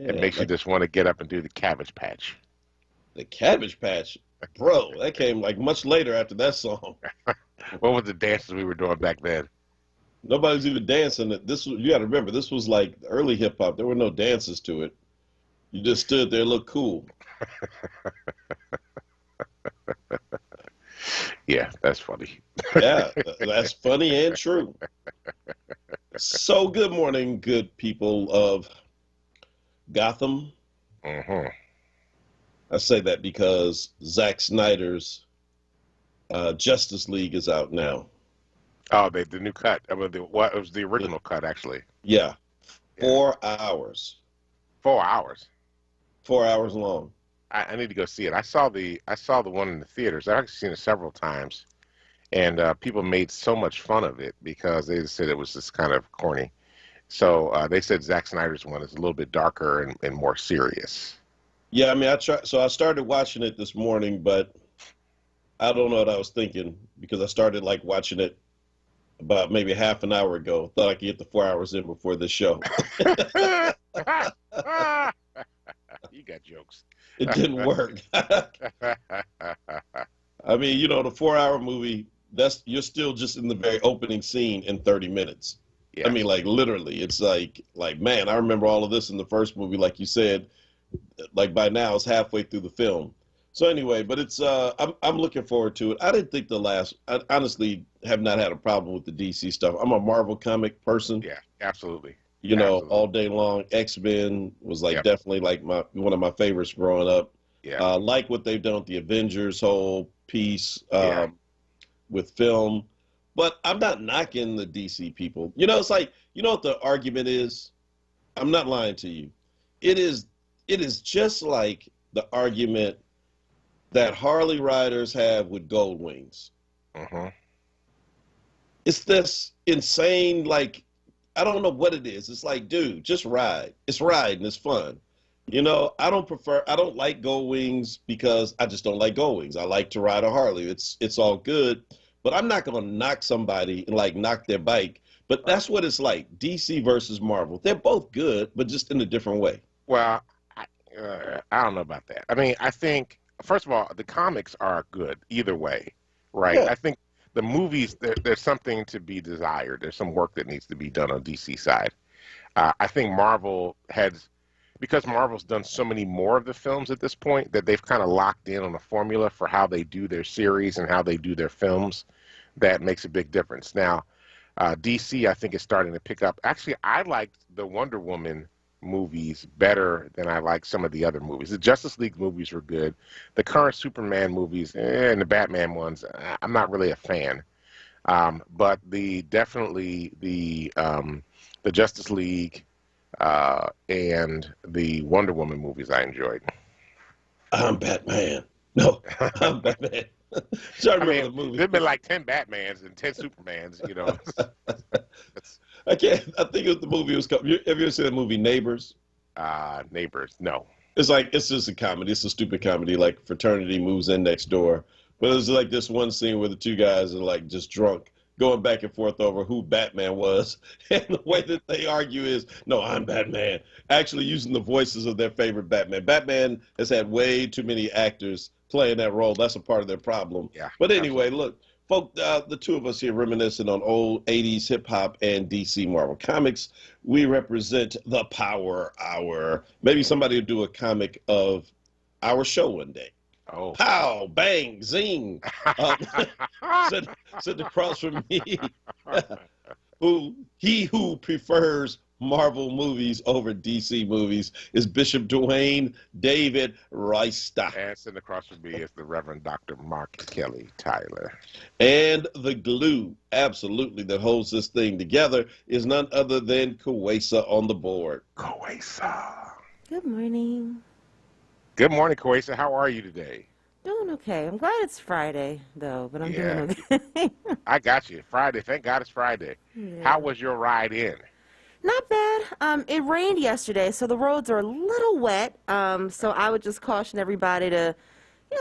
It Yeah, makes you like just want to get up and do the Cabbage Patch. the Cabbage Patch, bro. That came like much later after that song. What was the dances we were doing back then? Nobody's even dancing. This was, you got to remember, this was like early hip hop. There were no dances to it. You just stood there, looked cool. Yeah, that's funny. Yeah, that's funny and true. So, good morning, good people of Gotham. Hmm. I say that because Zack Snyder's Justice League is out now. Oh, the new cut. I mean, what it was the original cut actually. Yeah, Yeah, 4 hours, 4 hours. 4 hours long. I need to go see it. I saw the one in the theaters. I've actually seen it several times, and people made so much fun of it because they said it was just kind of corny. So they said Zack Snyder's one is a little bit darker and more serious. Yeah, I mean, I tried. So I started watching it this morning, but I don't know what I was thinking because I started like watching it about maybe half an hour ago. Thought I could get the 4 hours in before this show. You got jokes. It didn't work. I mean, the 4 hour movie, that's you're still just in the very opening scene in 30 minutes. I Yeah. mean, like literally, it's like man, I remember all of this in the first movie, like you said, like by now it's halfway through the film. So anyway, but it's I'm looking forward to it. I didn't think I honestly have not had a problem with the DC stuff. I'm a Marvel comic person, Yeah. Absolutely. all Absolutely. day long. X-Men was like Yep. definitely like my one of my favorites growing up. Yeah. Like what they've done with the Avengers whole piece Yeah. with film. But I'm not knocking the DC people. It's like, what the argument is? I'm not lying to you. It is just like the argument that Harley riders have with gold wings. Hmm. It's this insane, like, I don't know what it is. It's like, dude, just ride. It's riding, it's fun. I don't like gold wings because I just don't like gold wings. I like to ride a Harley. It's all good, but I'm not gonna knock somebody and like knock their bike. But Right. that's what it's like. DC versus Marvel. They're both good, but just in a different way. Well, I don't know about that. I mean, I think first of all, the comics are good either way, right? Yeah. I think the movies there's something to be desired. There's some work that needs to be done on DC side. I think Marvel has because Marvel's done so many more of the films at this point that they've kind of locked in on a formula for how they do their series and how they do their films. That makes a big difference. Now, DC, I think, is starting to pick up. Actually, I liked the Wonder Woman movies better than I like some of the other movies. The Justice League movies were good. The current Superman movies and the Batman ones, I'm not really a fan. But definitely the Justice League and the Wonder Woman movies I enjoyed. I'm Batman. No, I'm Batman. So I I remember mean, the movie. there've been like 10 Batmans and 10 Supermans. It's I can't. I think it was the movie was called. Have you ever seen the movie Neighbors? Neighbors. No. It's just a comedy. It's a stupid comedy. Like fraternity moves in next door, but it's like this one scene where the two guys are like just drunk, going back and forth over who Batman was, and the way that they argue is, no, I'm Batman. Actually, using the voices of their favorite Batman. Batman has had way too many actors playing that role. That's a part of their problem. Yeah, But anyway, absolutely. look, folk, the two of us here reminiscing on old '80s hip hop and DC Marvel comics. We represent the Power Hour. Maybe somebody will do a comic of our show one day. Oh. Pow, bang, zing. Um, sit, sit across from me, who prefers Marvel movies over DC movies is Bishop Dwayne David Reister. And sitting across from me is the Reverend Dr. Mark Kelly Tyler. And the glue, absolutely, that holds this thing together is none other than Kuwesa on the board. Koesa. Good morning. Good morning, Koesa. How are you today? Doing okay. I'm glad it's Friday, though, but I'm Yeah, doing okay. I got you. Friday. Thank God it's Friday. How Yeah. was your ride in? Not bad. It rained yesterday, so the roads are a little wet. So I would just caution everybody to,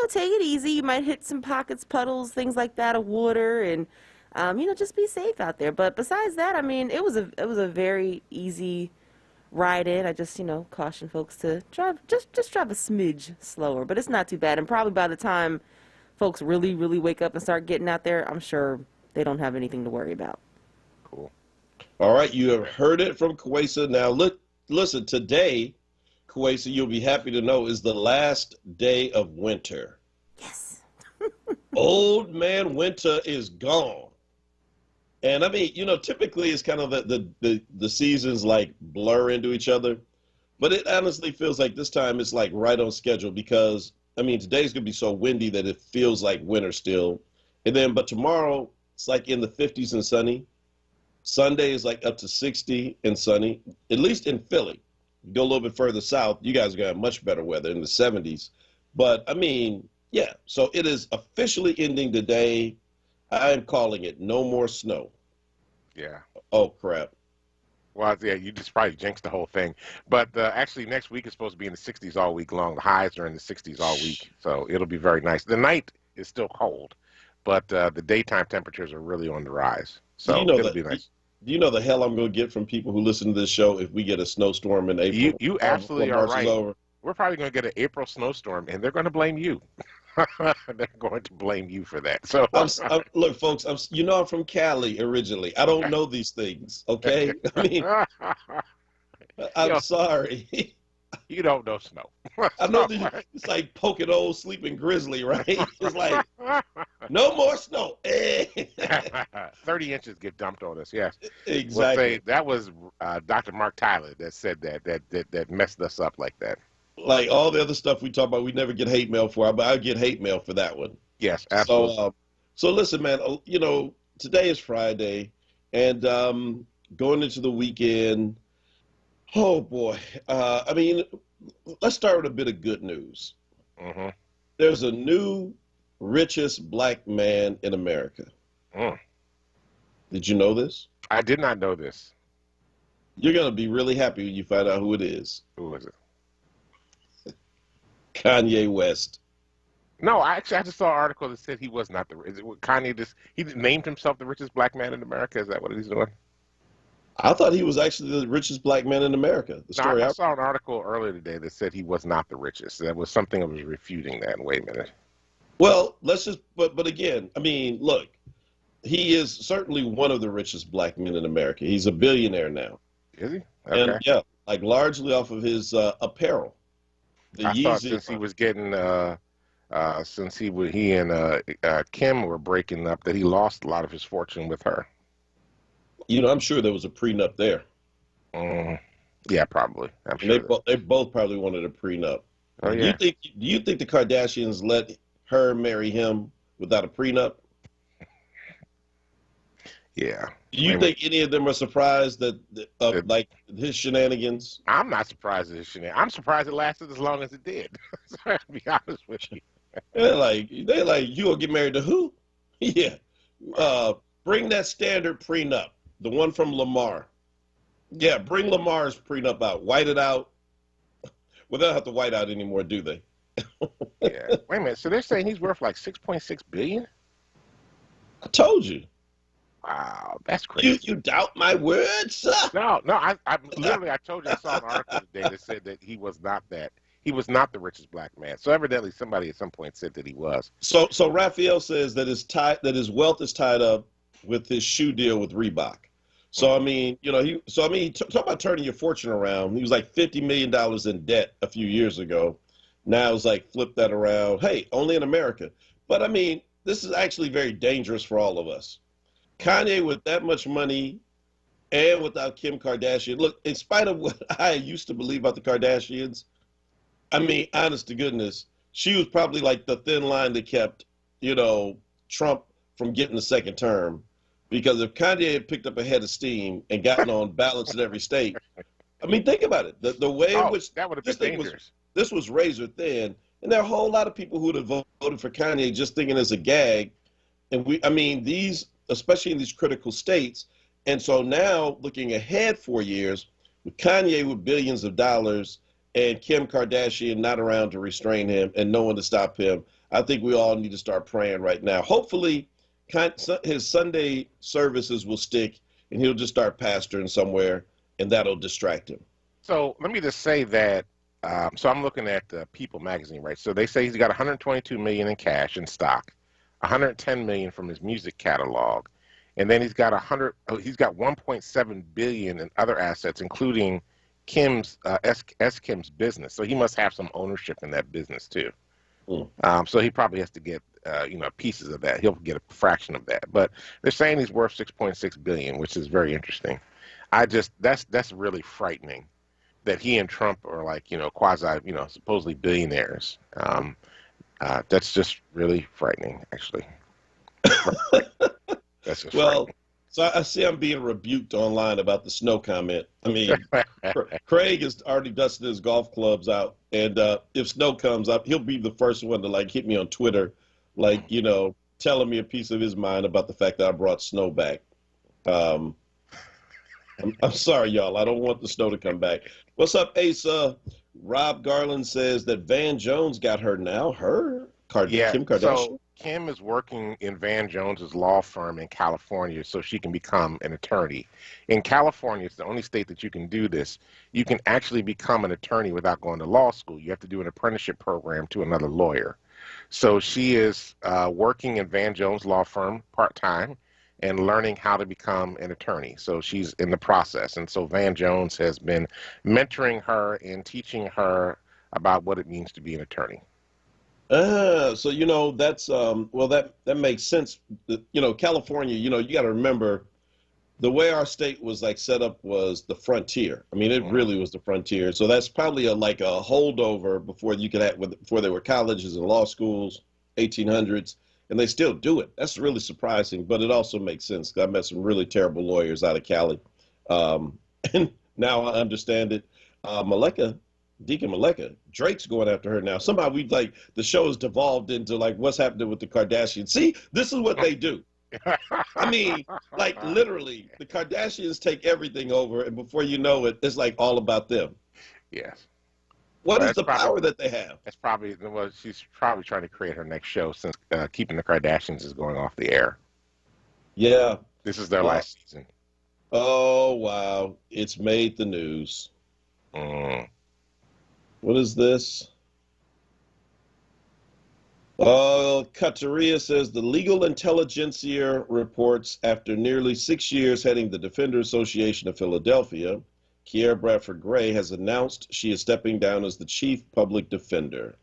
take it easy. You might hit some pockets, puddles, things like that of water, and just be safe out there. But besides that, I mean, it was a very easy ride it. I just, caution folks to drive, just drive a smidge slower, but it's not too bad. And probably by the time folks really, really wake up and start getting out there, I'm sure they don't have anything to worry about. Cool. All right, you have heard it from Kwesa. Now, look, listen, today, Kwesa, you'll be happy to know, is the last day of winter. Yes. Old man winter is gone. And I mean, typically it's kind of the seasons like blur into each other. But it honestly feels like this time it's like right on schedule because, I mean, today's going to be so windy that it feels like winter still. But tomorrow it's like in the 50s and sunny. Sunday is like up to 60 and sunny, at least in Philly. Go a little bit further south, you guys are going to have much better weather in the 70s. But I mean, yeah, so it is officially ending today. I'm calling it no more snow. Yeah. Oh, crap. Well, yeah, you just probably jinxed the whole thing. But actually, next week is supposed to be in the 60s all week long. The highs are in the 60s all week, so it'll be very nice. The night is still cold, but the daytime temperatures are really on the rise. So it'll be nice. Do you know the hell I'm going to get from people who listen to this show if we get a snowstorm in April? You absolutely are right. Over? We're probably going to get an April snowstorm, and they're going to blame you. They're going to blame you for that. So look, folks, I'm from Cali originally. I don't know these things, okay? I mean, I'm sorry. You don't know snow. I know it's like poking old sleeping grizzly, right? It's like, no more snow. 30 inches get dumped on us, yes. Exactly. We'll say that was Dr. Mark Tyler that said that messed us up like that. Like all the other stuff we talk about, we never get hate mail for, but I get hate mail for that one. Yes, absolutely. So listen, man, today is Friday, and going into the weekend, oh boy. I mean, let's start with a bit of good news. Mm-hmm. There's a new richest black man in America. Mm. Did you know this? I did not know this. You're going to be really happy when you find out who it is. Who is it? Kanye West. No, I just saw an article that said he was not Kanye. He named himself the richest black man in America. Is that what he's doing? I thought he was actually the richest black man in America. I saw an article earlier today that said he was not the richest. That was something that was refuting that. Wait a minute. Well, but again, I mean, look, he is certainly one of the richest black men in America. He's a billionaire now. Is he? Okay. And yeah, like largely off of his apparel. I thought since he was getting, since he and Kim were breaking up, that he lost a lot of his fortune with her. I'm sure there was a prenup there. Yeah, probably. I'm sure they both probably wanted a prenup. Oh, yeah. Do you think the Kardashians let her marry him without a prenup? Yeah. Do you think any of them are surprised that like his shenanigans? I'm not surprised at his shenanigans. I'm surprised it lasted as long as it did. To be honest with you. They're like, you gonna get married to who? Yeah. Bring that standard prenup, the one from Lamar. Yeah, bring Lamar's prenup out. White it out. Well, they don't have to white out anymore, do they? Yeah. Wait a minute. So they're saying he's worth like $6.6 billion? I told you. Wow, that's crazy. You doubt my words? No. I literally, I told you I saw an article today that said that he was not that. He was not the richest black man. So evidently, somebody at some point said that he was. So Raphael says that his wealth is tied up with his shoe deal with Reebok. So I mean, talk about turning your fortune around. He was like $50 million in debt a few years ago. Now it's like flip that around. Hey, only in America. But I mean, this is actually very dangerous for all of us. Kanye with that much money and without Kim Kardashian. Look, in spite of what I used to believe about the Kardashians, I mean, honest to goodness, she was probably like the thin line that kept, Trump from getting the second term. Because if Kanye had picked up a head of steam and gotten on ballots in every state, I mean, think about it. The way in which that would have been dangerous. This was razor thin. And there are a whole lot of people who would have voted for Kanye just thinking as a gag. And especially in these critical states. And so now looking ahead 4 years with Kanye with billions of dollars and Kim Kardashian not around to restrain him and no one to stop him, I think we all need to start praying right now. Hopefully his Sunday services will stick and he'll just start pastoring somewhere and that'll distract him. So let me just say that. So I'm looking at People magazine, right? So they say he's got 122 million in cash in stock, 110 million from his music catalog, and then he's got 100. He's got 1.7 billion in other assets, including Kim's Kim's business. So he must have some ownership in that business too. So he probably has to get pieces of that. He'll get a fraction of that. But they're saying he's worth 6.6 billion, which is very interesting. That's really frightening that he and Trump are like quasi supposedly billionaires. That's just really frightening, actually. That's just frightening. So I see I'm being rebuked online about the snow comment. I mean, Craig has already dusted his golf clubs out, and if snow comes up, he'll be the first one to like hit me on Twitter, like telling me a piece of his mind about the fact that I brought snow back. I'm sorry, y'all. I don't want the snow to come back. What's up, Asa? Rob Garland says that Van Jones got her now. Kim Kardashian. So Kim is working in Van Jones's law firm in California so she can become an attorney. In California, it's the only state that you can do this. You can actually become an attorney without going to law school. You have to do an apprenticeship program to another lawyer. So she is working in Van Jones' law firm part-time and learning how to become an attorney. So she's in the process. And so Van Jones has been mentoring her and teaching her about what it means to be an attorney. So that's that makes sense. California, you got to remember the way our state was like set up was the frontier. I mean, it really was the frontier. So that's probably a holdover before before there were colleges and law schools, 1800s, and they still do it. That's really surprising, but it also makes sense. I met some really terrible lawyers out of Cali, and now I understand it. Deacon Maleka, Drake's going after her now. Somehow the show has devolved into what's happening with the Kardashians. See, this is what they do. I mean, literally, the Kardashians take everything over, and before you know it, it's all about them. Yes. What is the power that they have? She's probably trying to create her next show since Keeping the Kardashians is going off the air. Yeah. This is their last season. Oh, wow. It's made the news. What is this? Kateria says the legal intelligentsia reports after nearly 6 years heading the Defender Association of Philadelphia, Kiera Bradford Gray has announced she is stepping down as the chief public defender.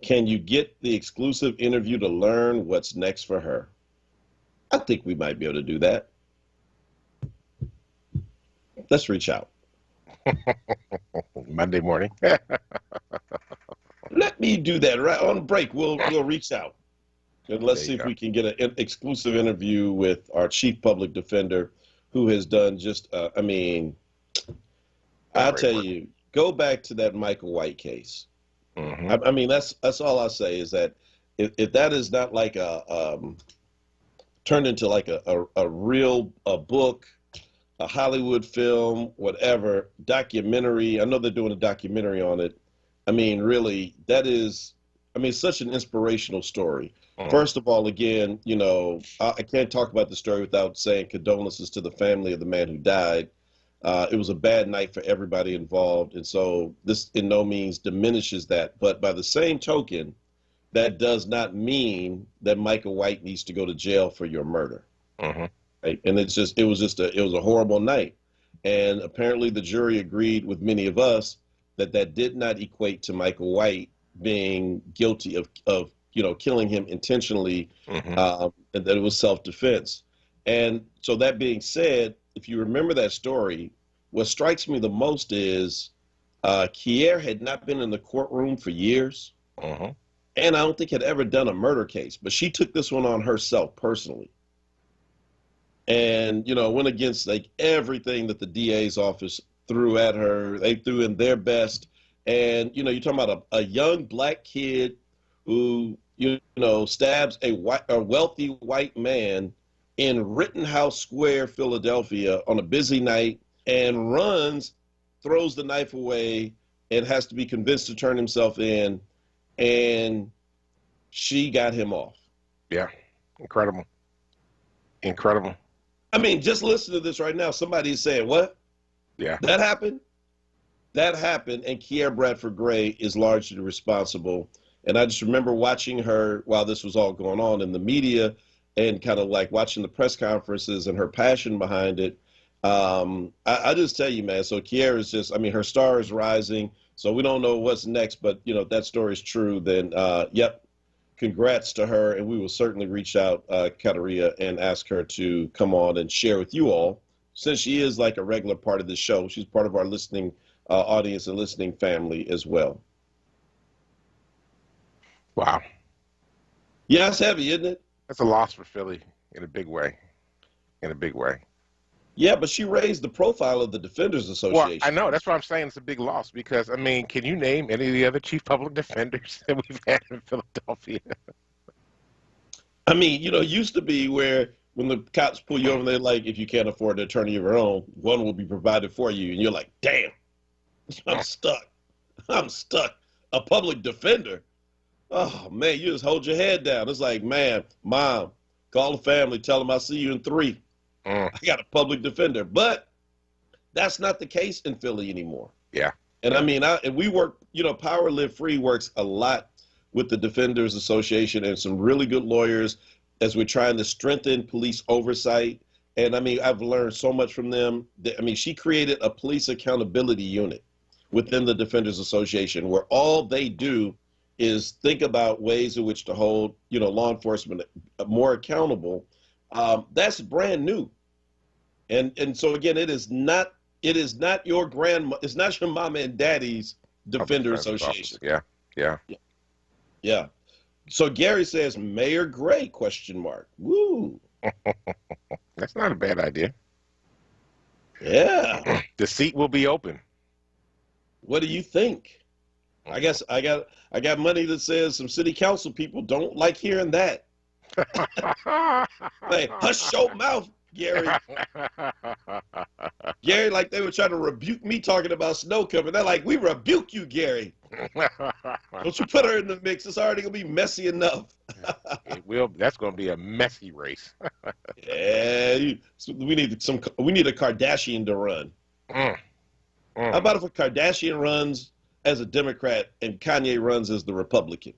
Can you get the exclusive interview to learn what's next for her? I think we might be able to do that. Let's reach out. Monday morning. Let me do that. Right on break, we'll reach out. And let's see if we can get an exclusive interview with our chief public defender who has done I tell you, go back to that Michael White case. I mean, that's all I say is that if that is not turned into a real book, a Hollywood film, whatever, documentary. I know they're doing a documentary on it. I mean, really, that is, such an inspirational story. First of all, again, I can't talk about the story without saying condolences to the family of the man who died. It was a bad night for everybody involved. And so this in no means diminishes that. But by the same token, that does not mean that Michael White needs to go to jail for your murder. Right? And it was a horrible night. And apparently the jury agreed with many of us that did not equate to Michael White being guilty of killing him intentionally, and that it was self-defense. And so that being said, if you remember that story, what strikes me the most is Kier had not been in the courtroom for years, and I don't think had ever done a murder case, but she took this one on herself personally. And, went against everything that the DA's office threw at her. They threw in their best. And, you're talking about a young black kid who, stabs a wealthy white man in Rittenhouse Square, Philadelphia on a busy night and runs, throws the knife away, and has to be convinced to turn himself in. And she got him off. Yeah. Incredible. Incredible. I mean, just listen to this right now. Somebody's saying, what? Yeah. That happened? that happened, and Kiera Bradford Gray is largely responsible. And I just remember watching her while this was all going on in the media, and kind of like watching the press conferences and her passion behind it. I just tell you, man, so Kiera is just, I mean, her star is rising. So we don't know what's next, but you know, if that story is true, then yep, congrats to her. And we will certainly reach out, Kateria, and ask her to come on and share with you all, since she is like a regular part of the show. She's part of our listening audience and listening family as well. Wow. Yeah, it's heavy, isn't it? That's a loss for Philly in a big way. In a big way. Yeah, but she raised the profile of the Defenders Association. Well, I know. That's why I'm saying it's a big loss, because, I mean, can you name any of the other chief public defenders that we've had in Philadelphia? I mean, you know, it used to be where when the cops pull you over, they're like, if you can't afford an attorney of your own, one will be provided for you. And you're like, damn, I'm stuck. I'm stuck. A public defender. Oh, man, you just hold your head down. It's like, man, mom, call the family, tell them I'll see you in 3. I got a public defender. But that's not the case in Philly anymore. Yeah. And I mean, and we work, you know, Power Live Free works a lot with the Defenders Association and some really good lawyers as we're trying to strengthen police oversight. And I mean, I've learned so much from them. I mean, she created a police accountability unit within the Defenders Association where all they do is think about ways in which to hold, you know, law enforcement more accountable. That's brand new. And so again, it is not your grandma, it's not your mama and daddy's Defender Association. Yeah. So Gary says, Mayor Gray, ? Woo. That's not a bad idea. Yeah. The seat will be open. What do you think? I guess I got money that says some city council people don't like hearing that. Hey, hush your mouth, Gary. Gary, like they were trying to rebuke me talking about snow cover. They're like, we rebuke you, Gary. Don't you put her in the mix. It's already going to be messy enough. It will. That's going to be a messy race. Yeah, we need a Kardashian to run. How about if a Kardashian runs as a Democrat and Kanye runs as the Republican?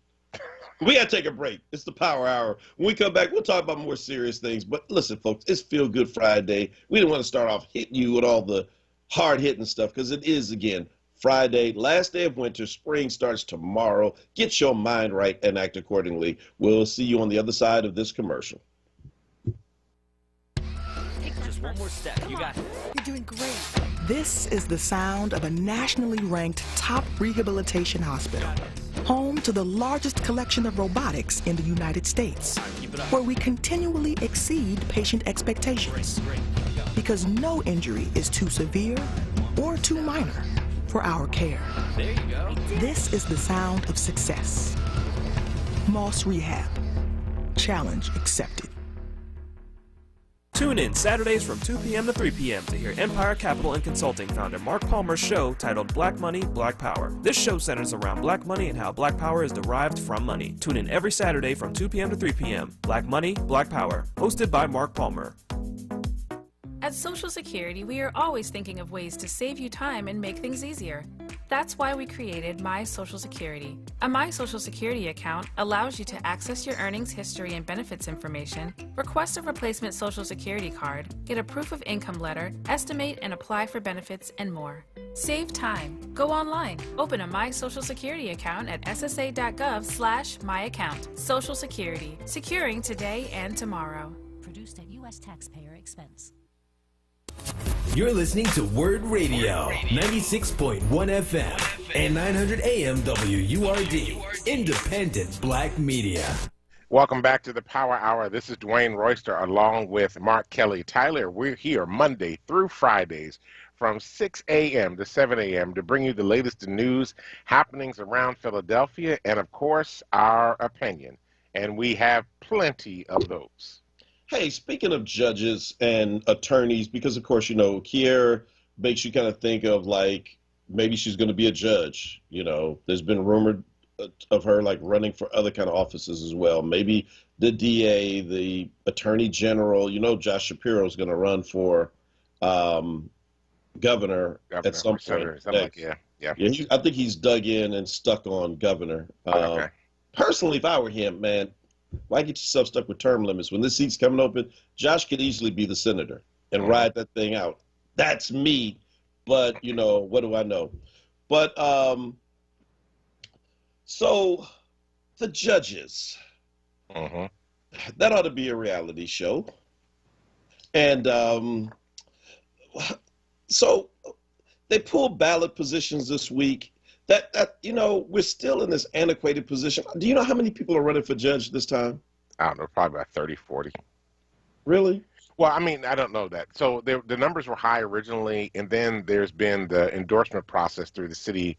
We got to take a break. It's the Power Hour. When we come back, we'll talk about more serious things. But listen, folks, it's Feel Good Friday. We didn't want to start off hitting you with all the hard-hitting stuff because it is, again, Friday, last day of winter. Spring starts tomorrow. Get your mind right and act accordingly. We'll see you on the other side of this commercial. Just one more step. You got it. You're doing great. This is the sound of a nationally ranked top rehabilitation hospital, home to the largest collection of robotics in the United States, where we continually exceed patient expectations. Because no injury is too severe or too minor for our care. There you go. This is the sound of success. Moss Rehab. Challenge accepted. Tune in Saturdays from 2 p.m. to 3 p.m. to hear Empire Capital and Consulting founder Mark Palmer's show titled Black Money, Black Power. This show centers around black money and how black power is derived from money. Tune in every Saturday from 2 p.m. to 3 p.m. Black Money, Black Power, hosted by Mark Palmer. At Social Security, we are always thinking of ways to save you time and make things easier. That's why we created My Social Security. A My Social Security account allows you to access your earnings history and benefits information, request a replacement Social Security card, get a proof of income letter, estimate and apply for benefits, and more. Save time. Go online. Open a My Social Security account at ssa.gov/myaccount. Social Security. Securing today and tomorrow. Produced at U.S. taxpayer expense. You're listening to WURD Radio, 96.1 FM and 900 AM WURD, independent black media. Welcome back to the Power Hour. This is Dwayne Royster along with Mark Kelly. Tyler, we're here Monday through Fridays from 6 a.m. to 7 a.m. to bring you the latest news, happenings around Philadelphia, and, of course, our opinion. And we have plenty of those. Hey, speaking of judges and attorneys, because, of course, you know, Kiera makes you kind of think of, like, maybe she's going to be a judge. You know, there's been rumored of her, like, running for other kind of offices as well. Maybe the DA, the Attorney General. You know, Josh Shapiro is going to run for governor at some point. Yeah. Yeah, I think he's dug in and stuck on governor. Okay. Personally, if I were him, man, why get yourself stuck with term limits? When this seat's coming open, Josh could easily be the senator and ride that thing out. That's me, but what do I know? But so the judges, that ought to be a reality show. And so they pulled ballot positions this week. That we're still in this antiquated position. Do you know how many people are running for judge this time? I don't know, probably about 30, 40. Really? Well, I mean, I don't know that. So the numbers were high originally, and then there's been the endorsement process through the city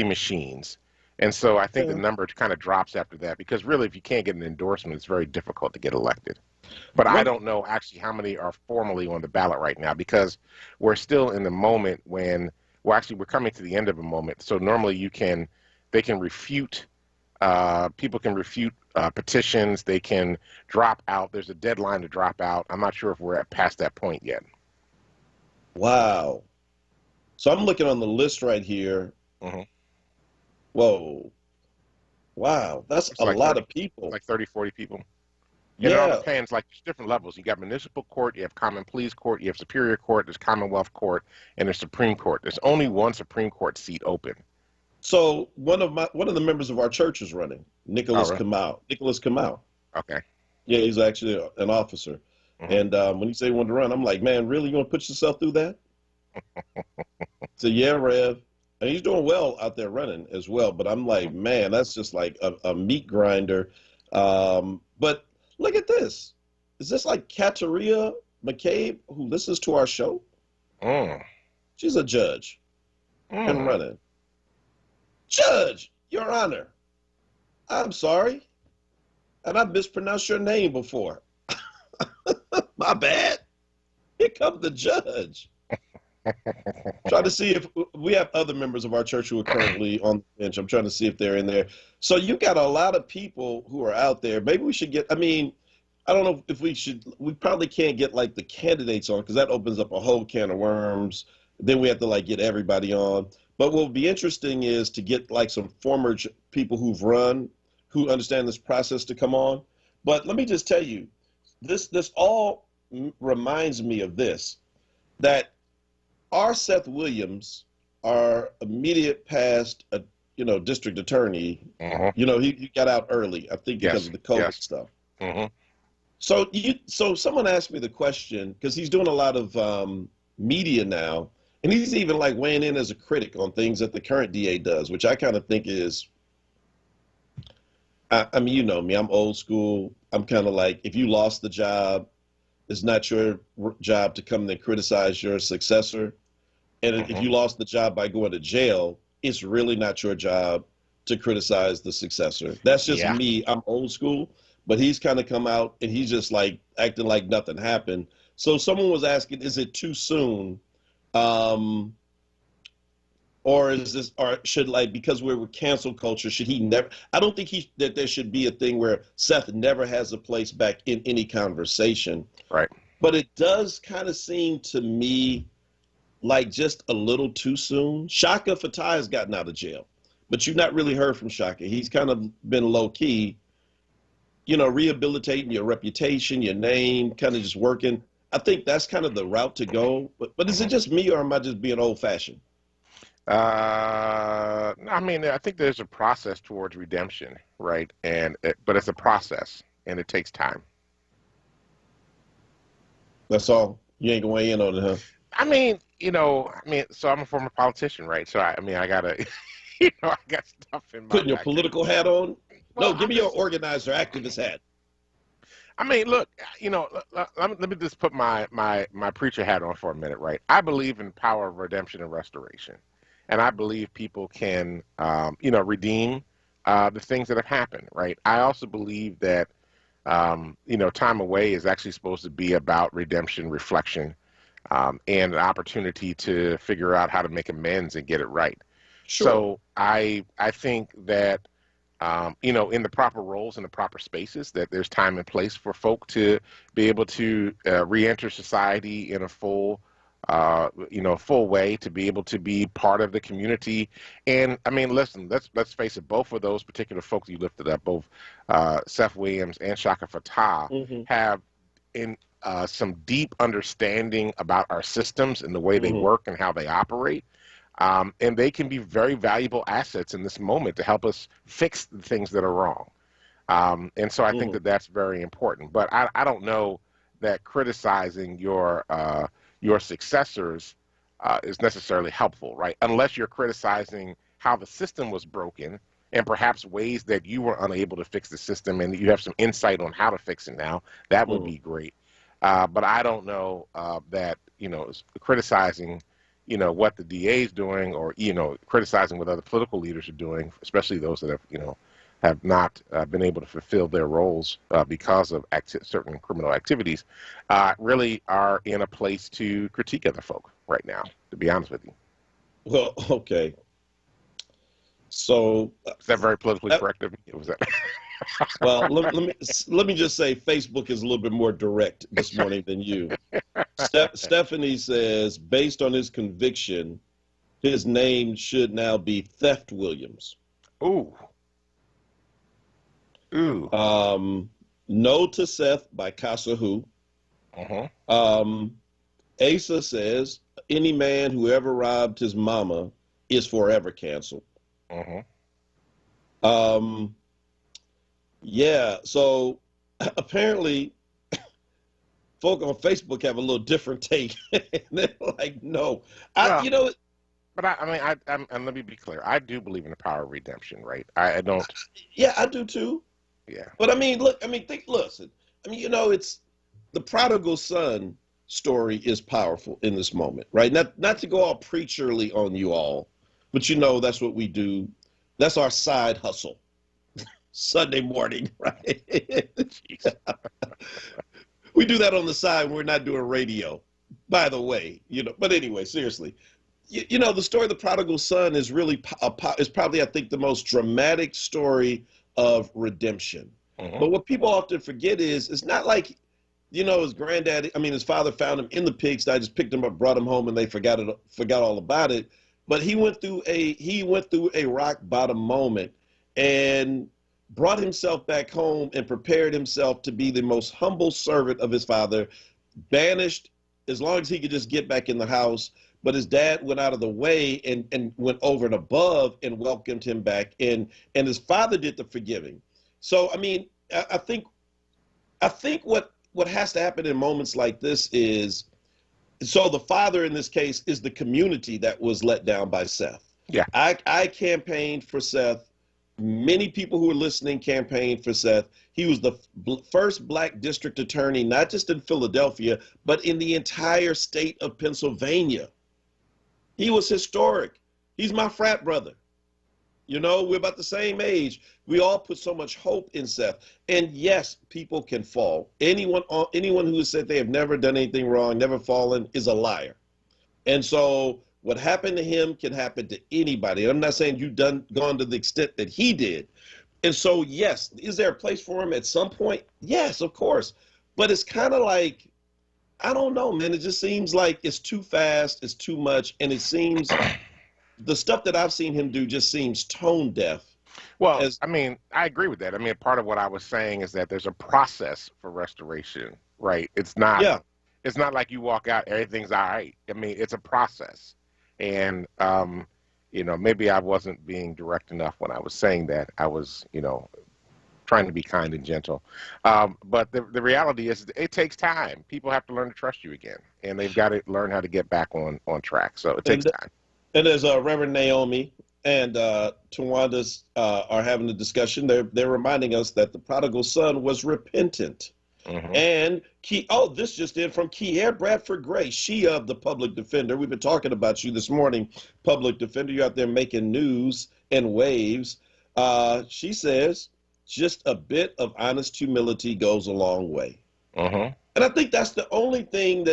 machines. And so I think the number kind of drops after that, because really, if you can't get an endorsement, it's very difficult to get elected. But I don't know actually how many are formally on the ballot right now, because we're still in the moment when, well, actually, we're coming to the end of a moment. So normally they can refute, people can refute petitions, they can drop out. There's a deadline to drop out. I'm not sure if we're past that point yet. Wow. So I'm looking on the list right here. Whoa. Wow. That's a lot of people. Like 30, 40 people. Yeah. It all depends, like there's different levels. You got municipal court, you have common pleas court, you have superior court, there's commonwealth court, and there's Supreme Court. There's only one Supreme Court seat open. So one of the members of our church is running, Nicholas Kamau. Nicholas Kamau. Okay. Yeah, he's actually an officer. And when he said he wanted to run, I'm like, man, really? You want to put yourself through that? So yeah, Rev. And he's doing well out there running as well. But I'm like, man, that's just like a meat grinder. But look at this. Is this like Kateria McCabe, who listens to our show? She's a judge and running. Judge, Your Honor, I'm sorry. And I mispronounced your name before. My bad. Here comes the judge. Trying to see if we have other members of our church who are currently on the bench. I'm trying to see if they're in there. So you got a lot of people who are out there. Maybe we should I don't know if we probably can't get like the candidates on, because that opens up a whole can of worms. Then we have to like get everybody on. But what would be interesting is to get like some former people who've run, who understand this process, to come on. But let me just tell you, this all reminds me of this, that our Seth Williams, our immediate past, district attorney, he got out early, I think, because of the COVID stuff. So someone asked me the question, because he's doing a lot of media now, and he's even like weighing in as a critic on things that the current DA does, which I kind of think is, I mean, you know me, I'm old school. I'm kind of like, if you lost the job, it's not your job to come and criticize your successor. And if you lost the job by going to jail, it's really not your job to criticize the successor. That's just me. I'm old school. But he's kind of come out and he's just like acting like nothing happened. So someone was asking, is it too soon? Or should, like, because we're with cancel culture, should he never? I don't think that there should be a thing where Seth never has a place back in any conversation. Right. But it does kind of seem to me like just a little too soon. Shaka Fatai has gotten out of jail, but you've not really heard from Shaka. He's kind of been low key, rehabilitating your reputation, your name, kind of just working. I think that's kind of the route to go. But is it just me, or am I just being old fashioned? I think there's a process towards redemption, right? But it's a process, and it takes time. That's all. You ain't gonna weigh in on it, huh? So I'm a former politician, right? So I gotta, I got stuff in my putting your political hat on. Well, no, give me your organizer, activist hat. Look, let me just put my preacher hat on for a minute, right? I believe in power of redemption and restoration. And I believe people can, redeem the things that have happened, right? I also believe that, time away is actually supposed to be about redemption, reflection, and an opportunity to figure out how to make amends and get it right. Sure. So I think that, in the proper roles and the proper spaces, that there's time and place for folk to be able to reenter society in a full full way to be able to be part of the community. And I mean, listen, let's face it, both of those particular folks you lifted up, both Seth Williams and Shaka Fatah, have in some deep understanding about our systems and the way they work and how they operate. And they can be very valuable assets in this moment to help us fix the things that are wrong. And so I think that that's very important. But I don't know that criticizing your successors is necessarily helpful, right? Unless you're criticizing how the system was broken and perhaps ways that you were unable to fix the system and you have some insight on how to fix it now, that would be great. But I don't know that, criticizing, what the DA is doing or, criticizing what other political leaders are doing, especially those that have not been able to fulfill their roles because of certain criminal activities, really are in a place to critique other folk right now, to be honest with you. Well, okay. So is that very politically correct of me? Was that? Well, let me just say Facebook is a little bit more direct this morning than you. Stephanie says, based on his conviction, his name should now be Theft Williams. Ooh. No to Seth by Casa Who. Asa says, any man who ever robbed his mama is forever canceled. Yeah, so apparently folk on Facebook have a little different take. They're like, no. But and let me be clear. I do believe in the power of redemption, right? I don't. Yeah, I do too. Yeah. But listen. It's the prodigal son story is powerful in this moment, right? Not to go all preacherly on you all, but that's what we do. That's our side hustle. Sunday morning, right? We do that on the side when we're not doing radio, by the way, But anyway, seriously, the story of the prodigal son is really is probably, I think, the most dramatic story of redemption. But what people often forget is it's not like, his his father found him in the pigsty, just picked him up, brought him home, and they forgot all about it. But he went through a rock bottom moment and brought himself back home and prepared himself to be the most humble servant of his father, banished as long as he could just get back in the house. But his dad went out of the way and went over and above and welcomed him back. And his father did the forgiving. So, I think what has to happen in moments like this is, so the father in this case is the community that was let down by Seth. Yeah. I campaigned for Seth. Many people who are listening campaigned for Seth. He was the first black district attorney, not just in Philadelphia, but in the entire state of Pennsylvania. He was historic. He's my frat brother. We're about the same age. We all put so much hope in Seth. And yes, people can fall. Anyone who has said they have never done anything wrong, never fallen, is a liar. And so what happened to him can happen to anybody. I'm not saying you've gone to the extent that he did. And so, yes, is there a place for him at some point? Yes, of course. But it's kind of like, I don't know, man. It just seems like it's too fast, it's too much, and it seems the stuff that I've seen him do just seems tone deaf. Well, I agree with that. Part of what I was saying is that there's a process for restoration, right? It's not like you walk out, everything's all right. It's a process. And, maybe I wasn't being direct enough when I was saying that. I was, trying to be kind and gentle. But the reality is it takes time. People have to learn to trust you again, and they've got to learn how to get back on track. So it takes time. And there's Reverend Naomi and Tawanda are having a discussion. They're reminding us that the prodigal son was repentant. And this just in from Kier Bradford Gray, she of the public defender. We've been talking about you this morning, public defender. You're out there making news and waves. She says, just a bit of honest humility goes a long way. And I think that's the only thing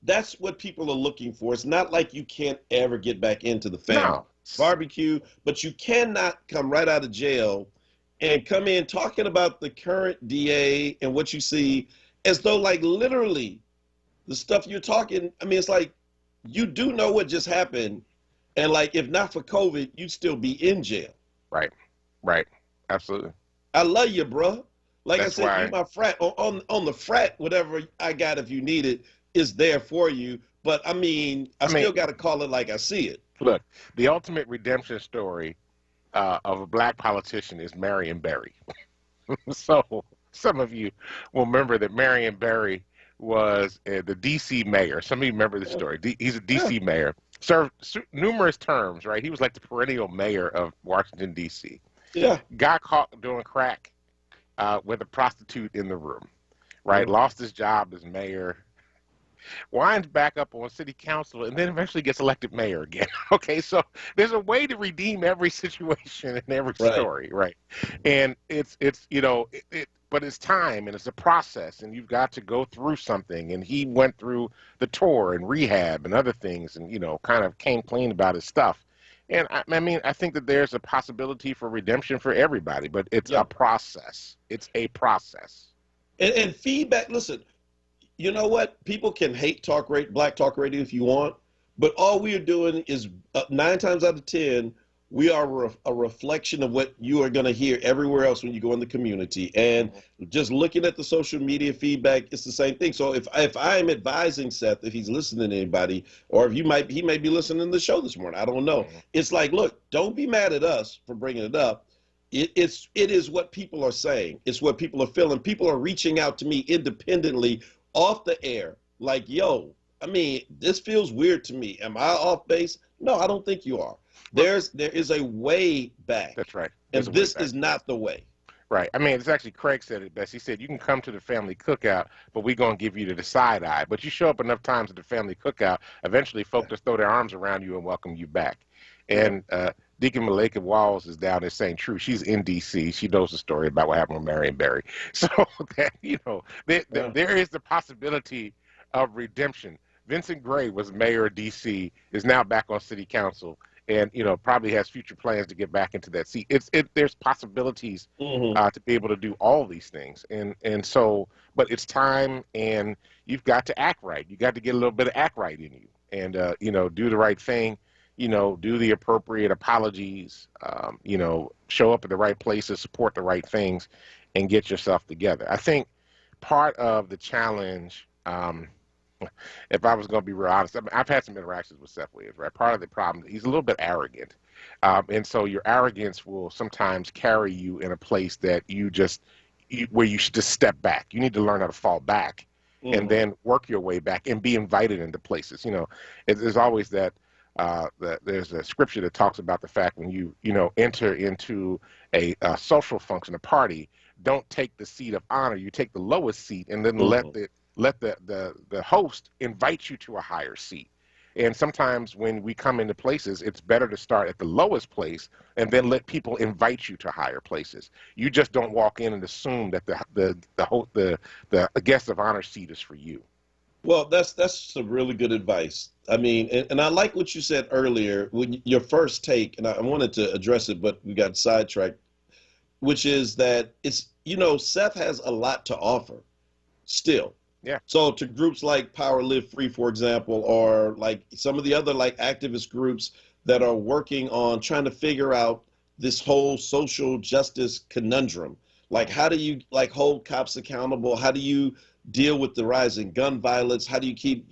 that's what people are looking for. It's not like you can't ever get back into the family barbecue, but you cannot come right out of jail and come in talking about the current DA and what you see as though like literally the stuff you're talking, it's like you do know what just happened, and like if not for COVID, you'd still be in jail. Right. Right. Absolutely. I love you, bro. Like That's I said, why. you my frat on the frat. Whatever I got, if you need it, is there for you. But I mean, I still got to call it like I see it. Look, the ultimate redemption story of a black politician is Marion Barry. So some of you will remember that Marion Barry was the D.C. mayor. Some of you remember the story. He's a D.C. mayor. Served numerous terms, right? He was like the perennial mayor of Washington, D.C. Yeah. Got caught doing crack with a prostitute in the room, right? Lost his job as mayor. Winds back up on city council and then eventually gets elected mayor again. Okay, so there's a way to redeem every situation and every story, right? And it's but it's time and it's a process and you've got to go through something. And he went through the tour and rehab and other things and, kind of came clean about his stuff. And I mean, I think that there's a possibility for redemption for everybody, but it's a process. It's a process. And feedback, listen, you know what? People can hate black talk radio if you want, but all we are doing is 9 times out of 10, we are a reflection of what you are going to hear everywhere else when you go in the community. And just looking at the social media feedback, it's the same thing. So if I am advising Seth, if he's listening to anybody, or if he may be listening to the show this morning, I don't know. It's like, look, don't be mad at us for bringing it up. It is what people are saying. It's what people are feeling. People are reaching out to me independently off the air. Like, yo, I mean, this feels weird to me. Am I off base? No, I don't think you are. There is a way back. That's right. And this is not the way. Right. I mean, it's actually Craig said it best. He said, you can come to the family cookout, but we're going to give you the side eye. But you show up enough times at the family cookout, eventually folks just throw their arms around you and welcome you back. And Deacon Malika Walls is down there saying true. She's in D.C. She knows the story about what happened with Marion Barry. So that, there is the possibility of redemption. Vincent Gray was mayor of D.C., is now back on city council, and probably has future plans to get back into that seat. There's possibilities to be able to do all these things, and so, but it's time, and you've got to act right. You got to get a little bit of act right in you, and do the right thing. Do the appropriate apologies. Show up at the right places, support the right things, and get yourself together. I think part of the challenge. If I was going to be real honest, I've had some interactions with Seth Williams, right? Part of the problem, he's a little bit arrogant. And so your arrogance will sometimes carry you in a place that where you should just step back. You need to learn how to fall back and then work your way back and be invited into places. There's always that there's a scripture that talks about the fact when you enter into a social function, a party, don't take the seat of honor. You take the lowest seat and then let the host invite you to a higher seat. And sometimes when we come into places, it's better to start at the lowest place and then let people invite you to higher places. You just don't walk in and assume that the guest of honor seat is for you. Well, that's some really good advice. I mean, and I like what you said earlier, when your first take, and I wanted to address it, but we got sidetracked, which is that it's, Seth has a lot to offer still. Yeah. So to groups like Power Live Free, for example, or like some of the other like activist groups that are working on trying to figure out this whole social justice conundrum. Like, how do you hold cops accountable? How do you deal with the rising gun violence? How do you keep,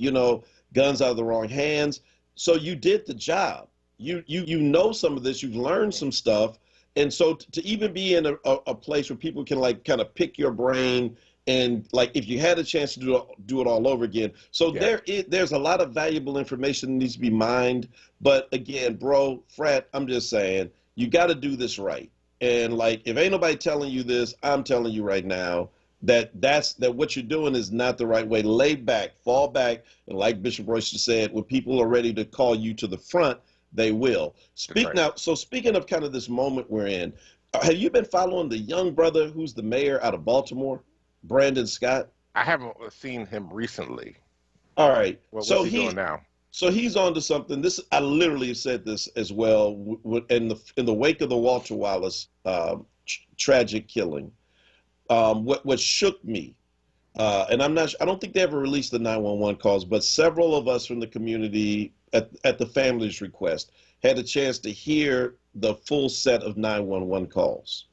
guns out of the wrong hands? So you did the job. You know some of this, you've learned some stuff. And so to even be in a place where people can kind of pick your brain and if you had a chance to do it all over again. So there's a lot of valuable information that needs to be mined. But again, bro, Frat, I'm just saying, you got to do this right. And if ain't nobody telling you this, I'm telling you right now that what you're doing is not the right way. Lay back, fall back. And like Bishop Royce just said, when people are ready to call you to the front, they will. So speaking of kind of this moment we're in, have you been following the young brother who's the mayor out of Baltimore? Brandon Scott? I haven't seen him recently. All right. What's he doing now? So he's on to something. I literally said this as well in the wake of the Walter Wallace tragic killing. What shook me And I don't think they ever released the 911 calls, but several of us from the community at the family's request had a chance to hear the full set of 911 calls.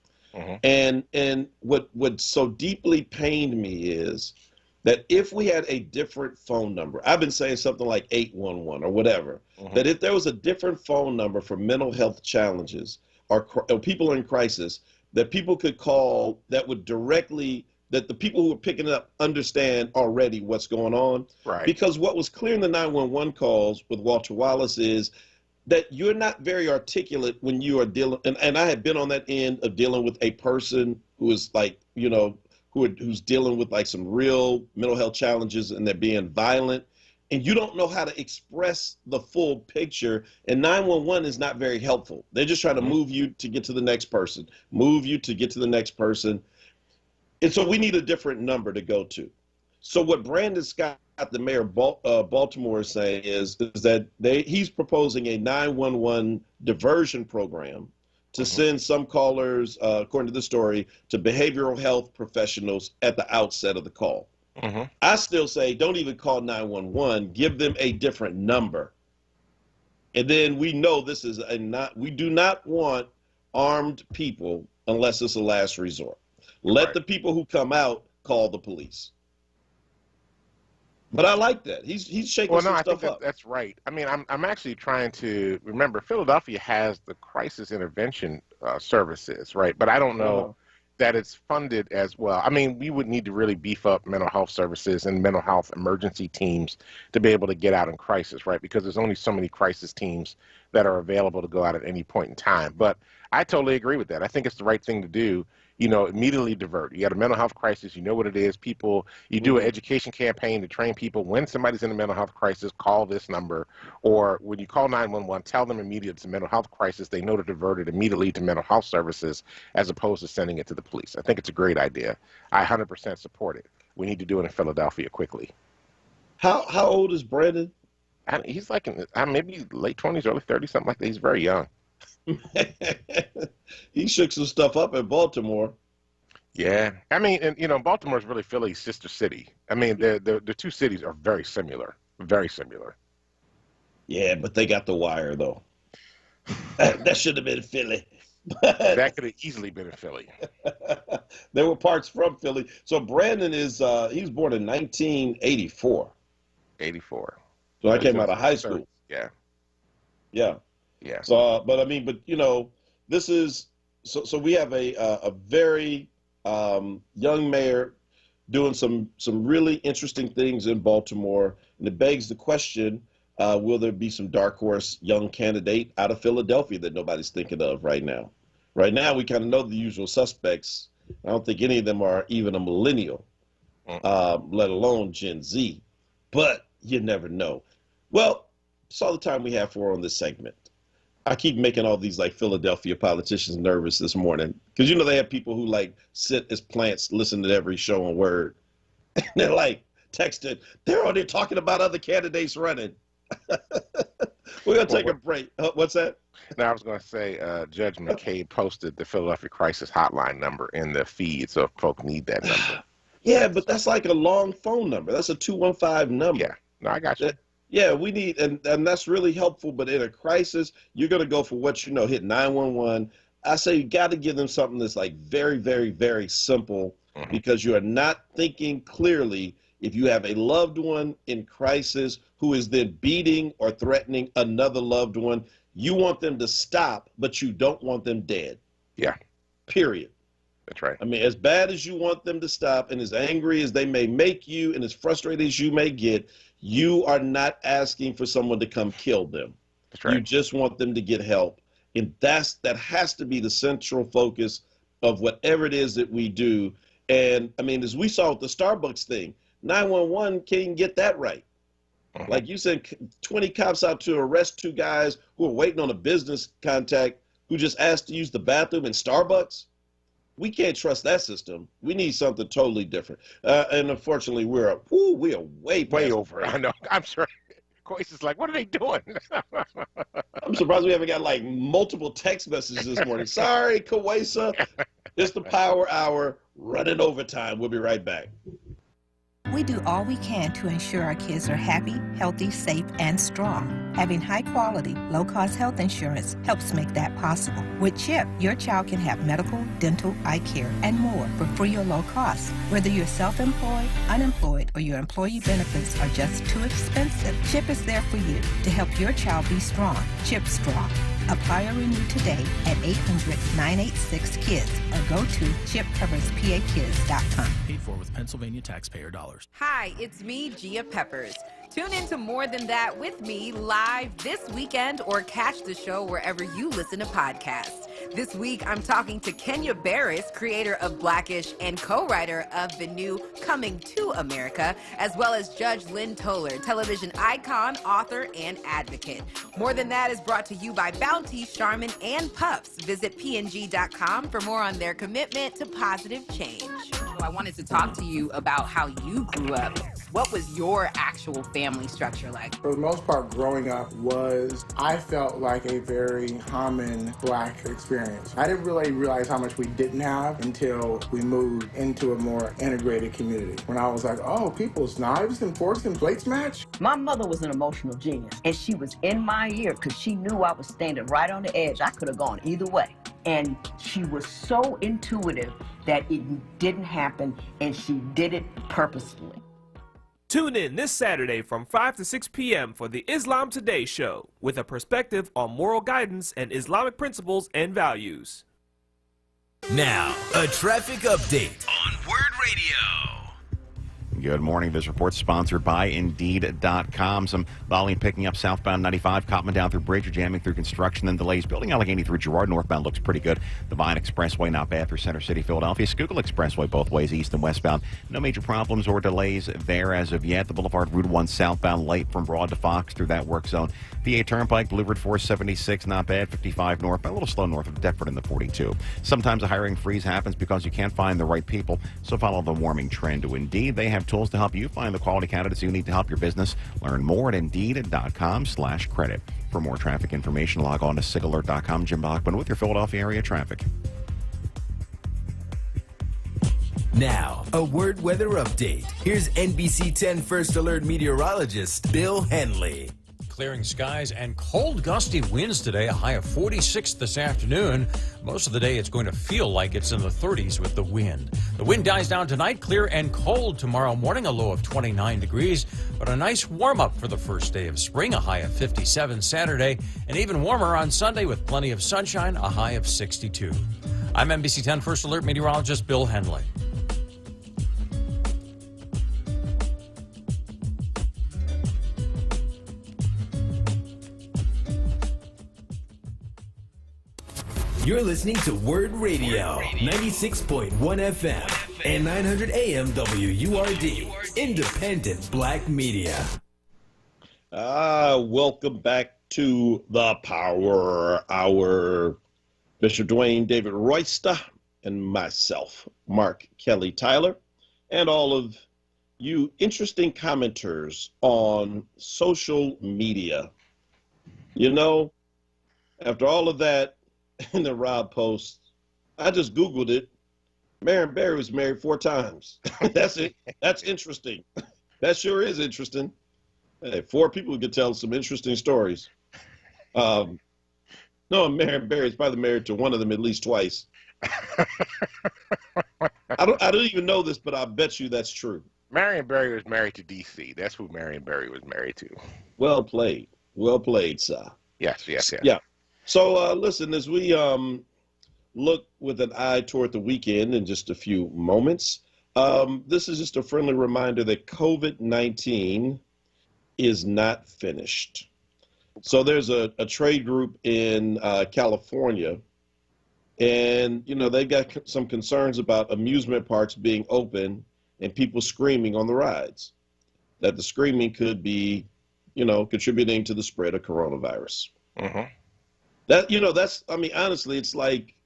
And what so deeply pained me is that if we had a different phone number, I've been saying something like 811 or whatever, that if there was a different phone number for mental health challenges or people in crisis, that people could call that would directly, that the people who are picking it up understand already what's going on. Right. Because what was clear in the 911 calls with Walter Wallace is that you're not very articulate when you are dealing, and I have been on that end of dealing with a person who is like, you know, who's dealing with like some real mental health challenges and they're being violent, and you don't know how to express the full picture, and 911 is not very helpful. They're just trying to move you to get to the next person, move you to get to the next person. And so we need a different number to go to. So what Brandon Scott, the mayor of Baltimore, is saying is that he's proposing a 911 diversion program to send some callers, according to the story, to behavioral health professionals at the outset of the call. I still say don't even call 911, give them a different number. And then we know this is we do not want armed people unless it's a last resort. Let the people who come out call the police. But I like that. He's shaking some stuff up. I think that's right. I mean, I'm actually trying to remember Philadelphia has the crisis intervention services, right? But I don't know that it's funded as well. I mean, we would need to really beef up mental health services and mental health emergency teams to be able to get out in crisis, right? Because there's only so many crisis teams that are available to go out at any point in time. But I totally agree with that. I think it's the right thing to do. You know, immediately divert. You got a mental health crisis, you know what it is. People, you do an education campaign to train people when somebody's in a mental health crisis, call this number. Or when you call 911, tell them immediately it's a mental health crisis. They know to divert it immediately to mental health services as opposed to sending it to the police. I think it's a great idea. I 100% support it. We need to do it in Philadelphia quickly. How old is Brandon? He's like in maybe late 20s, early 30s, something like that. He's very young. He shook some stuff up in Baltimore. Yeah, I mean, and you know, Baltimore is really Philly's sister city. I mean, the two cities are very similar, very similar. Yeah, but they got the wire though. That should have been Philly. That could have easily been in Philly. There were parts from Philly. So Brandon is he was born in 1984. 84. So I came out of high school. Yeah. Yeah. Yeah. So, but I mean, but you know, this is so we have a very young mayor doing some really interesting things in Baltimore, and it begs the question: will there be some dark horse young candidate out of Philadelphia that nobody's thinking of right now? Right now, we kind of know the usual suspects. I don't think any of them are even a millennial, let alone Gen Z. But you never know. Well, that's all the time we have for on this segment. I keep making all these like Philadelphia politicians nervous this morning because, you know, they have people who like sit as plants, listen to every show on WURD. And they're like texting, they're on there talking about other candidates running. We're going to take a break. What's that? Now, I was going to say Judge McCabe posted the Philadelphia Crisis Hotline number in the feed, so if folk need that number. Yeah, but that's like a long phone number. That's a 215 number. Yeah, no, I got you. Yeah, we need, and that's really helpful. But in a crisis, you're going to go for what you know, hit 911. I say you got to give them something that's like very, very, very simple because you are not thinking clearly if you have a loved one in crisis who is then beating or threatening another loved one. You want them to stop, but you don't want them dead. Yeah. Period. That's right. I mean, as bad as you want them to stop and as angry as they may make you and as frustrated as you may get, you are not asking for someone to come kill them. That's right. You just want them to get help. And that has to be the central focus of whatever it is that we do. And I mean, as we saw with the Starbucks thing, 911 can't even get that right. Like you said, 20 cops out to arrest two guys who are waiting on a business contact who just asked to use the bathroom in Starbucks. We can't trust that system. We need something totally different. And unfortunately, we are way over. I know. I'm sure. Coyce is like, what are they doing? I'm surprised we haven't got like multiple text messages this morning. Sorry, Coyce. It's the Power Hour running overtime. We'll be right back. We do all we can to ensure our kids are happy, healthy, safe, and strong. Having high-quality, low-cost health insurance helps make that possible. With CHIP, your child can have medical, dental, eye care, and more for free or low cost. Whether you're self-employed, unemployed, or your employee benefits are just too expensive, CHIP is there for you to help your child be strong. CHIP Strong. Apply or renew today at 800-986-KIDS or go to chipcoverspakids.com. Paid for with Pennsylvania taxpayer dollars. Hi, it's me, Gia Peppers. Tune in to More Than That with me live this weekend or catch the show wherever you listen to podcasts. This week, I'm talking to Kenya Barris, creator of Blackish and co-writer of the new Coming to America, as well as Judge Lynn Toller, television icon, author, and advocate. More Than That is brought to you by Bounty, Charmin, and Puffs. Visit png.com for more on their commitment to positive change. I wanted to talk to you about how you grew up. What was your actual family structure like? For the most part, growing up I felt like a very common Black experience. I didn't really realize how much we didn't have until we moved into a more integrated community. When I was like, oh, people's knives and forks and plates match? My mother was an emotional genius, and she was in my ear because she knew I was standing right on the edge. I could have gone either way. And she was so intuitive that it didn't happen, and she did it purposefully. Tune in this Saturday from 5 to 6 p.m. for the Islam Today show with a perspective on moral guidance and Islamic principles and values. Now, a traffic update on WURD Radio. Good morning. This report sponsored by Indeed.com. Some volume picking up southbound 95, Cotman down through Bridge, jamming through construction and delays. Building Allegheny through Girard, northbound looks pretty good. The Vine Expressway not bad through Center City, Philadelphia. Schuylkill Expressway both ways, east and westbound. No major problems or delays there as of yet. The Boulevard Route 1 southbound late from Broad to Fox through that work zone. PA Turnpike, Blue Route 476, not bad. 55 north, a little slow north of Deptford in the 42. Sometimes a hiring freeze happens because you can't find the right people, so follow the warming trend to Indeed. They have tools to help you find the quality candidates you need to help your business. Learn more at Indeed.com/credit. For more traffic information, log on to SIGAlert.com. Jim Bachman with your Philadelphia area traffic. Now, a WURD weather update. Here's NBC 10 First Alert meteorologist Bill Henley. Clearing skies and cold, gusty winds today, a high of 46 this afternoon. Most of the day, it's going to feel like it's in the 30s with the wind. The wind dies down tonight, clear and cold tomorrow morning, a low of 29 degrees, but a nice warm-up for the first day of spring, a high of 57 Saturday, and even warmer on Sunday with plenty of sunshine, a high of 62. I'm NBC 10 First Alert meteorologist Bill Henley. You're listening to WURD Radio, 96.1 FM and 900 AM WURD, independent Black media. Welcome back to the Power Hour. Mr. Dwayne David Royster and myself, Mark Kelly Tyler, and all of you interesting commenters on social media. You know, after all of that, in the Rob post, I just Googled it. Marion Barry was married 4 times. That's it. That's interesting. That sure is interesting. Hey, 4 people could tell some interesting stories. No, Marion Barry is probably married to one of them at least twice. I don't even know this, but I bet you that's true. Marion Barry was married to DC. That's who Marion Barry was married to. Well played. Well played, sir. Yes. Yeah. So, listen, as we look with an eye toward the weekend in just a few moments, this is just a friendly reminder that COVID-19 is not finished. So there's a trade group in California, and, you know, they've got some concerns about amusement parks being open and people screaming on the rides, that the screaming could be, you know, contributing to the spread of coronavirus. Mm-hmm. That, you know, that's, I mean, honestly, it's like,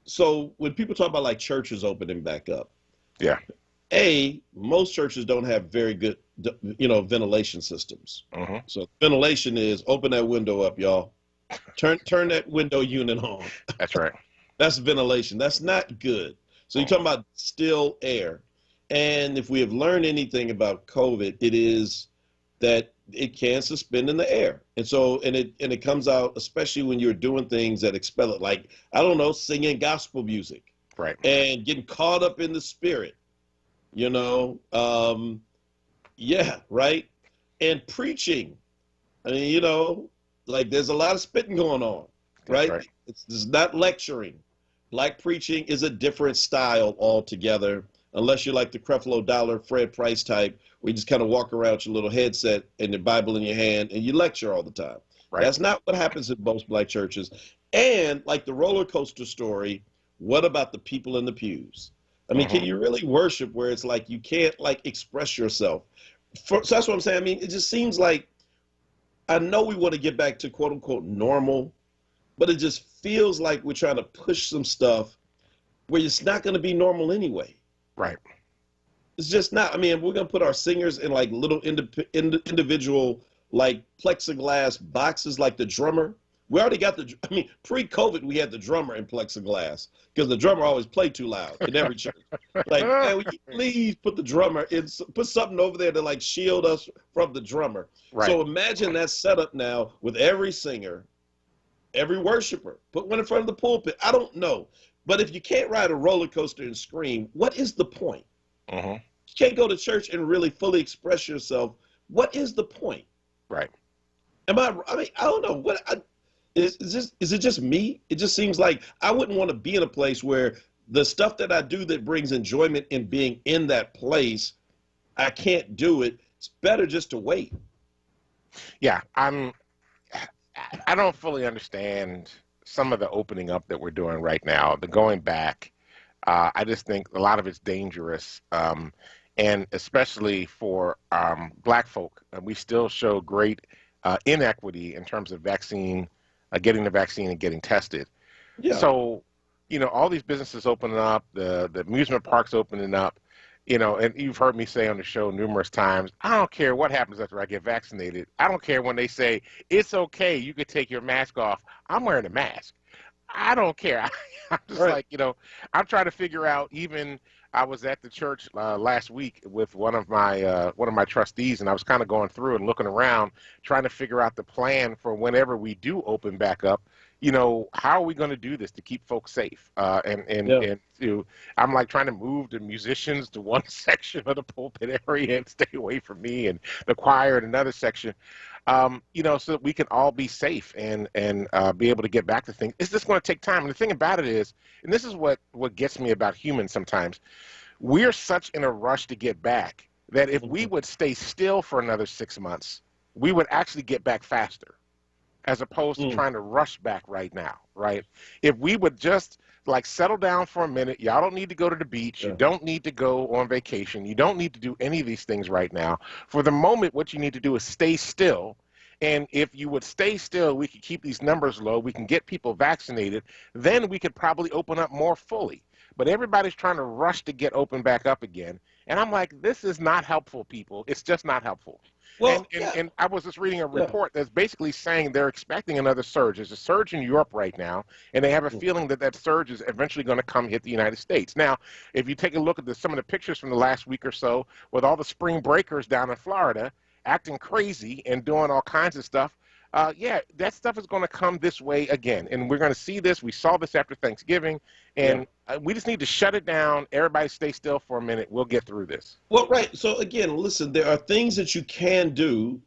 so when people talk about like churches opening back up, yeah, most churches don't have very good, you know, ventilation systems. Mm-hmm. So ventilation is open that window up, y'all. Turn that window unit on. That's right. That's ventilation. That's not good. So you're talking about still air. And if we have learned anything about COVID, it is that it can suspend in the air. And so, and it comes out, especially when you're doing things that expel it, like, I don't know, singing gospel music. Right. And getting caught up in the spirit, you know? Yeah, right? And preaching. I mean, you know, like there's a lot of spitting going on, right? It's not lecturing. Black preaching is a different style altogether, unless you're like the Creflo Dollar, Fred Price type, where you just kind of walk around with your little headset and the Bible in your hand and you lecture all the time. Right. That's not what happens in most black churches. And like the roller coaster story, what about the people in the pews? I mean, can you really worship where it's like you can't like express yourself? So that's what I'm saying. I mean, it just seems like, I know we want to get back to quote unquote normal, but it just feels like we're trying to push some stuff where it's not going to be normal anyway. Right. It's just not. I mean, we're going to put our singers in like little individual like plexiglass boxes like the drummer. We already got I mean, pre-COVID, we had the drummer in plexiglass because the drummer always played too loud in every church. Like, man, would you please put the drummer in, put something over there to like shield us from the drummer. Right. So imagine that setup now with every singer, every worshiper, put one in front of the pulpit. I don't know. But if you can't ride a roller coaster and scream, what is the point? You can't go to church and really fully express yourself. What is the point? Right. I mean, I don't know. Is it just me? It just seems like I wouldn't want to be in a place where the stuff that I do that brings enjoyment in being in that place, I can't do it. It's better just to wait. Yeah, I don't fully understand some of the opening up that we're doing right now, the going back. I just think a lot of it's dangerous, and especially for Black folk. We still show great inequity in terms of vaccine. Getting the vaccine and getting tested. Yeah. So, you know, all these businesses opening up, the amusement parks opening up, you know, and you've heard me say on the show numerous times, I don't care what happens after I get vaccinated. I don't care when they say, it's okay, you could take your mask off. I'm wearing a mask. I don't care. I'm just like, you know, I'm trying to figure out, even I was at the church last week with one of my trustees, and I was kind of going through and looking around, trying to figure out the plan for whenever we do open back up. You know, how are we going to do this to keep folks safe? And I'm like trying to move the musicians to one section of the pulpit area and stay away from me, and the choir in another section. You know, so that we can all be safe and be able to get back to things. It's just going to take time. And the thing about it is, and this is what gets me about humans sometimes, we're such in a rush to get back that if we would stay still for another 6 months, we would actually get back faster, as opposed to trying to rush back right now, right? If we would just like settle down for a minute, y'all don't need to go to the beach, you don't need to go on vacation, you don't need to do any of these things right now. For the moment, what you need to do is stay still. And if you would stay still, we could keep these numbers low, we can get people vaccinated, then we could probably open up more fully. But everybody's trying to rush to get open back up again. And I'm like, this is not helpful, people. It's just not helpful. Well, and I was just reading a report that's basically saying they're expecting another surge. There's a surge in Europe right now, and they have a feeling that that surge is eventually going to come hit the United States. Now, if you take a look at some of the pictures from the last week or so with all the spring breakers down in Florida acting crazy and doing all kinds of stuff, yeah, that stuff is going to come this way again. And we're going to see this. We saw this after Thanksgiving, and we just need to shut it down. Everybody stay still for a minute. We'll get through this. Well, right. So again, listen, there are things that you can do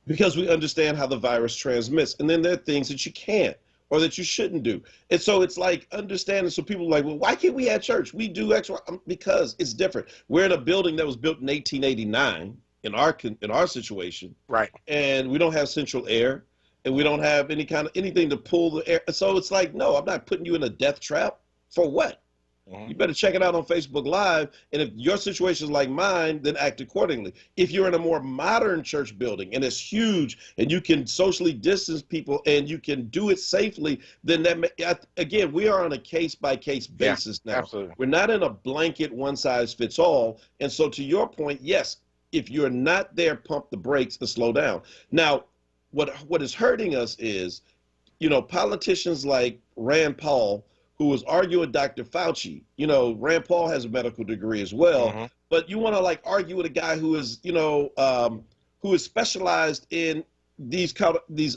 because we understand how the virus transmits. And then there are things that you can't or that you shouldn't do. And so it's like understanding. So people are like, well, why can't we have church? We do X, Y, because it's different. We're in a building that was built in 1889 in our situation. Right. And we don't have central air. And we don't have anything to pull the air. So it's like, no, I'm not putting you in a death trap. For what? You better check it out on Facebook Live. And if your situation is like mine, then act accordingly. If you're in a more modern church building and it's huge and you can socially distance people and you can do it safely, then again, we are on a case-by-case basis now. Absolutely. We're not in a blanket one-size-fits-all. And so to your point, yes, if you're not there, pump the brakes and slow down. Now, what is hurting us is, you know, politicians like Rand Paul, who was arguing with Dr. Fauci. You know, Rand Paul has a medical degree as well, but you want to like argue with a guy who is, you know, who is specialized in these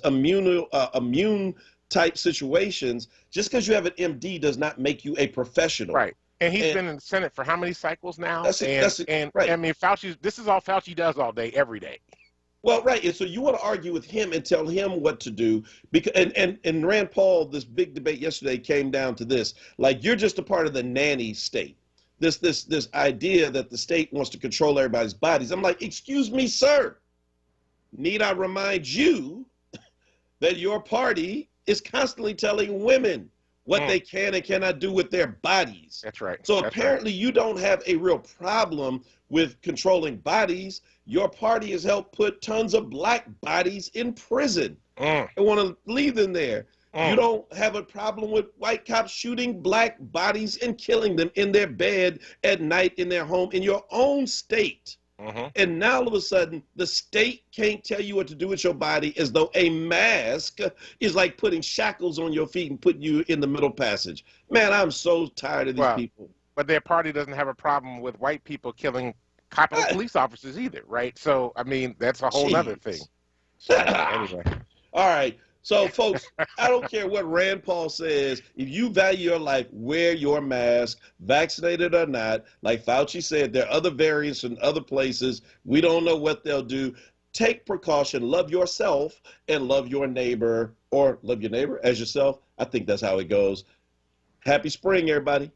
immune type situations. Just because you have an MD does not make you a professional. Right. And he's been in the Senate for how many cycles now? Right. I mean, this is all Fauci does all day, every day. Well, right. And so you want to argue with him and tell him what to do. Because and Rand Paul, this big debate yesterday came down to this. Like, you're just a part of the nanny state. This idea that the state wants to control everybody's bodies. I'm like, excuse me, sir. Need I remind you that your party is constantly telling women what they can and cannot do with their bodies. That's right. So apparently you don't have a real problem with controlling bodies. Your party has helped put tons of black bodies in prison and want to leave them there. You don't have a problem with white cops shooting black bodies and killing them in their bed at night in their home in your own state. And now all of a sudden, the state can't tell you what to do with your body, as though a mask is like putting shackles on your feet and putting you in the middle passage. Man, I'm so tired of these people. But their party doesn't have a problem with white people killing Capitol police officers either, right? So, I mean, that's a whole other thing. So, anyway. All right. So, folks, I don't care what Rand Paul says. If you value your life, wear your mask, vaccinated or not. Like Fauci said, there are other variants in other places. We don't know what they'll do. Take precaution. Love yourself and love your neighbor, or love your neighbor as yourself. I think that's how it goes. Happy spring, everybody.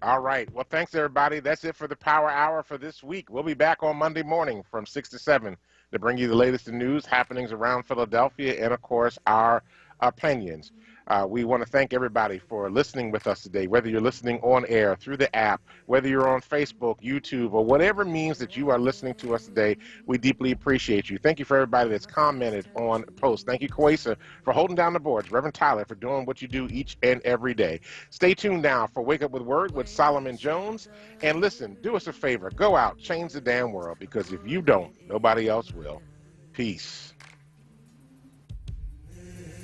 All right. Well, thanks, everybody. That's it for the Power Hour for this week. We'll be back on Monday morning from 6 to 7 to bring you the latest in news, happenings around Philadelphia, and, of course, our opinions. We want to thank everybody for listening with us today, whether you're listening on air, through the app, whether you're on Facebook, YouTube, or whatever means that you are listening to us today. We deeply appreciate you. Thank you for everybody that's commented on posts. Thank you, Kwesa, for holding down the boards. Reverend Tyler, for doing what you do each and every day. Stay tuned now for Wake Up with Word with Solomon Jones. And listen, do us a favor. Go out, change the damn world, because if you don't, nobody else will. Peace.